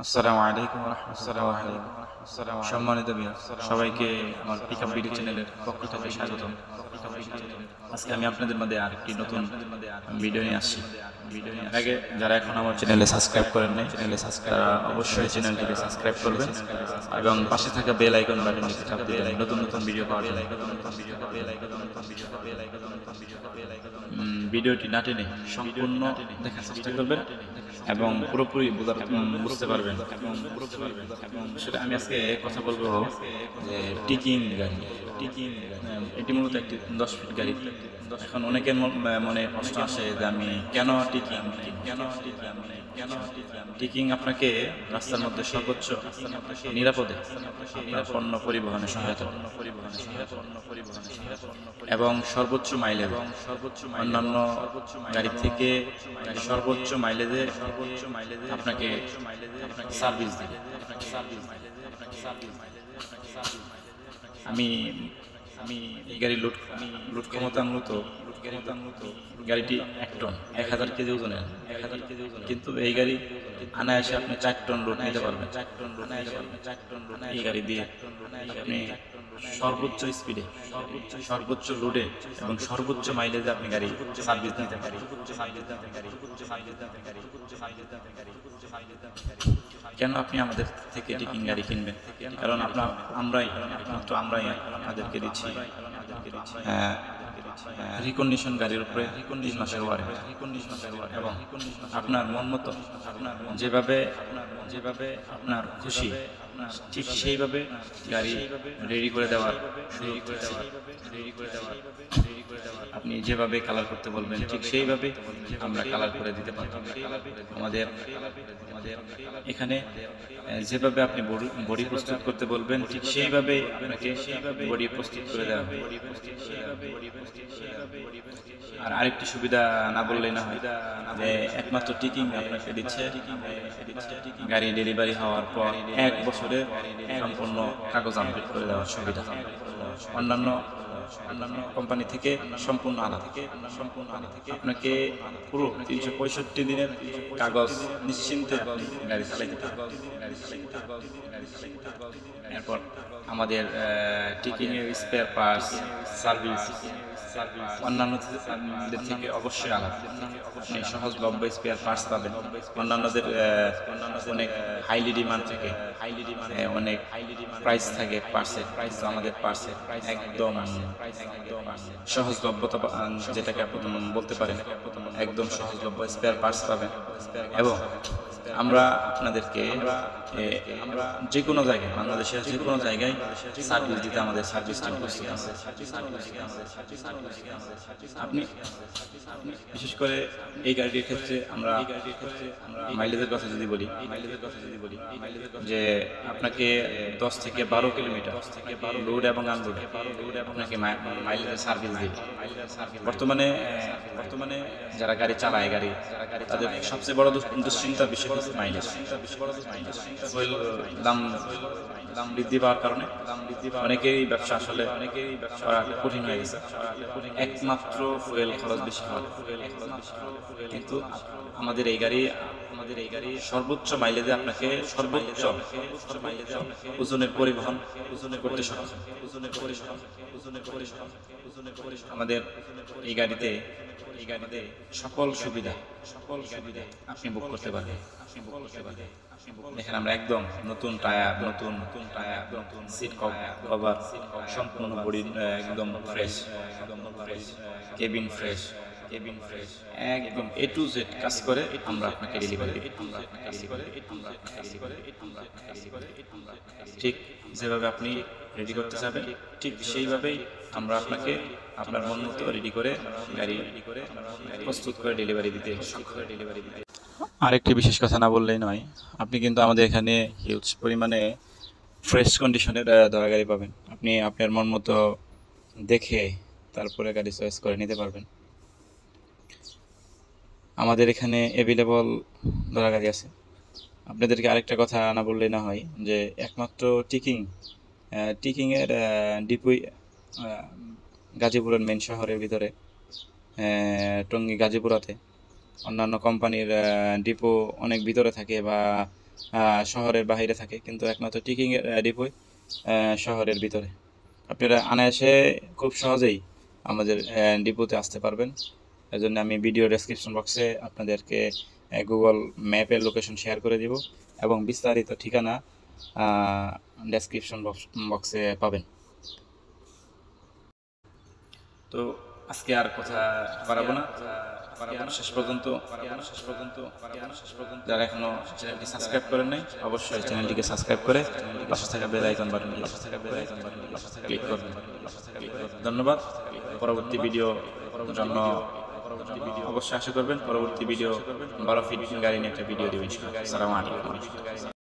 আসসালামু আলাইকুম ওয়া রাহমাতুল্লাহি ওয়া বারাকাতুহু। সম্মানিত ভিউয়ার্স, সবাইকে আমার পিকআপ ভিডিও চ্যানেলের পক্ষ থেকে স্বাগতম। আজকে আমি আপনাদের মধ্যে আরেকটি নতুন ভিডিও নিয়ে আসছি। এর আগে যারা এখন আমার চ্যানেলে সাবস্ক্রাইব করেন নাই, তারা অবশ্যই চ্যানেলটিকে সাবস্ক্রাইব করবেন এবং পাশে থাকা বেল আইকন বাটনটিতে চাপ দিবেন নতুন নতুন ভিডিও পাওয়ার জন্য। ভিডিওটি না টেনে সম্পূর্ণ দেখার চেষ্টা করবেন এবং পুরোপুরি বুঝতে পারবেন। সেটা আমি আজকে কথা বলবো যে টিকিং গাড়ি। এটি মূলত একটি 10 ফিট গাড়ি। এখন অনেকের মনে প্রশ্ন আসে যে আমি কেন টিকিং আপনাকে রাস্তার মধ্যে সর্বোচ্চ নিরাপদে আপনার পণ্য পরিবহনে সহায়তা এবং সর্বোচ্চ মাইলেজ অন্যান্য গাড়ি থেকে সর্বোচ্চ মাইলেজে আপনাকে সার্ভিস দিবে। আমি এই গাড়ি লুট ক্ষমতা মূলত গাড়িটি 1 টন 1000 কেজি ওজনের, কিন্তু এই গাড়ি আনায়াসে আপনি 4 টন লোড নিতে পারবেন। এই গাড়ি দিয়ে আপনি সর্বোচ্চ স্পিডে সর্বোচ্চ লোডে এবং সর্বোচ্চ মাইলেজে আপনি গাড়ি সার্ভিস নিতে পারেন। কেন আপনি আমাদের থেকে টিকিং গাড়ি কিনবেন? কারণ আমরাই আপনাদেরকে দিচ্ছি রিকন্ডিশন গাড়ির উপরে 3 মাসের ওয়ারেন্টি এবং আপনার মন মতো যেভাবে আপনার খুশি ঠিক সেইভাবে গাড়ি রেডি করে দেওয়ার আপনি যেভাবে কালার করতে বলবেন ঠিক সেইভাবে আমরা কালার করে দিতে পারব। আমাদের এখানে যেভাবে আপনি বডি প্রস্তুত করতে বলবেন ঠিক সেইভাবে আপনাকে বডি প্রস্তুত করে দেওয়া হবে। আর আরেকটি সুবিধা না বললেই না হয় যে একমাত্র টিকিং আপনাকে দিচ্ছে গাড়ি ডেলিভারি হওয়ার পর 1 বছরের সম্পূর্ণ কাগজ আপডেট করে দেওয়ার সুবিধা। অন্যান্য কোম্পানি থেকে সম্পূর্ণ আলাদা। আপনাকে পুরো 365 দিনের কাগজ নিশ্চিন্তে গাড়ি চালাইতে পারবেন। এরপর আমাদের টিকিং এর স্পেয়ার পার্টস সার্ভিস অন্যান্যদের থেকে অবশ্যই আলাদা। আপনি সহজলভ্য স্পেয়ার পার্টস পাবেন। অন্যান্যদের অনেক হাইলি ডিমান্ড থাকে, অনেক প্রাইস থাকে পার্টসের। আমাদের পার্টসের একদম সহজলভ্যতা যেটাকে আপনি বলতে পারেন একদম সহজলভ্য স্পেয়ার পার্টস পাবেন। এবং আমরা আপনাদেরকে যে কোনো জায়গায়, বাংলাদেশের যে কোনো জায়গায় সার্ভিস দিতে আমাদের সার্ভিস টিম প্রস্তুত আছে। আপনি বিশেষ করে এই গাড়িটির ক্ষেত্রে আমরা মাইলেজের কথা যদি বলি যে আপনাকে 10 থেকে 12 কিলোমিটার লোড এবং আনলোড আপনাকে মাইলেজের সার্ভিস দিবে। বর্তমানে যারা গাড়ি চালায় তাদের সবচেয়ে বড় দুশ্চিন্তার বিষয় হচ্ছে মাইলেজ। দাম বৃদ্ধি পাওয়ার কারণে অনেকেই ব্যবসা করা কঠিন হয়ে গেছে। একমাত্র ফুয়েল খরচ বেশি হয়, কিন্তু আমাদের এই গাড়ি সর্বোচ্চ মাইলেজে আপনাকে সর্বোচ্চ ওজনের পরিবহন করতে সক্ষম। আমাদের এই গাড়িতে সকল সুবিধা আপনি বুক করতে পারবেন। দেখেন আমরা একদম নতুন টায়ার, নতুন সিট কভার, সম্পূর্ণ বডি একদম ফ্রেশ, কেবিন ফ্রেশ, একদম A to Z কাজ করে আমরা আপনাকে ডেলিভারি দিই। ঠিক যেভাবে আপনি রেডি করতে চাবেন ঠিক সেইভাবেই আমরা আপনাকে আপনার মন মতো রেডি করে গাড়ি প্রস্তুত করে ডেলিভারি দিতে। আরেকটি বিশেষ কথা না বললেই নয়, আপনি কিন্তু আমাদের এখানে হিউজ পরিমাণে ফ্রেশ কন্ডিশনের ধরা গাড়ি পাবেন। আপনি আপনার মন মতো দেখে তারপরে গাড়ি চয়েস করে নিতে পারবেন। আমাদের এখানে অ্যাভেলেবল ধরা গাড়ি আছে। আপনাদেরকে আরেকটা কথা না বললেই না হয় যে একমাত্র টিকিংয়ের ডিপো গাজীপুরের মেন শহরের ভিতরে, টঙ্গী গাজীপুরাতে। অন্যান্য কোম্পানির ডিপো অনেক ভিতরে থাকে বা শহরের বাইরে থাকে, কিন্তু একমাত্র টিকিং ডিপোই শহরের ভিতরে। আপনারা অনায়াসে খুব সহজেই আমাদের ডিপোতে আসতে পারবেন। এই জন্য আমি ভিডিও ডেসক্রিপশন বক্সে আপনাদেরকে গুগল ম্যাপের লোকেশন শেয়ার করে দিব এবং বিস্তারিত ঠিকানা ডেসক্রিপশন বক্সে পাবেন। তো আজকে আর কথা বাড়াবো না, শেষ পর্যন্ত যারা এখনো চ্যানেলটি সাবস্ক্রাইব করেন নাই, অবশ্যই চ্যানেলটিকে সাবস্ক্রাইব করে পাশে থাকা বেল আইকন বাটন ক্লিক করবেন। ধন্যবাদ। পরবর্তী ভিডিও জন্য অবশ্যই আশা করবেন পরবর্তী ভিডিও 12 ফিট গাড়ি নিয়ে একটা ভিডিও দেবেন। আসসালামু আলাইকুম।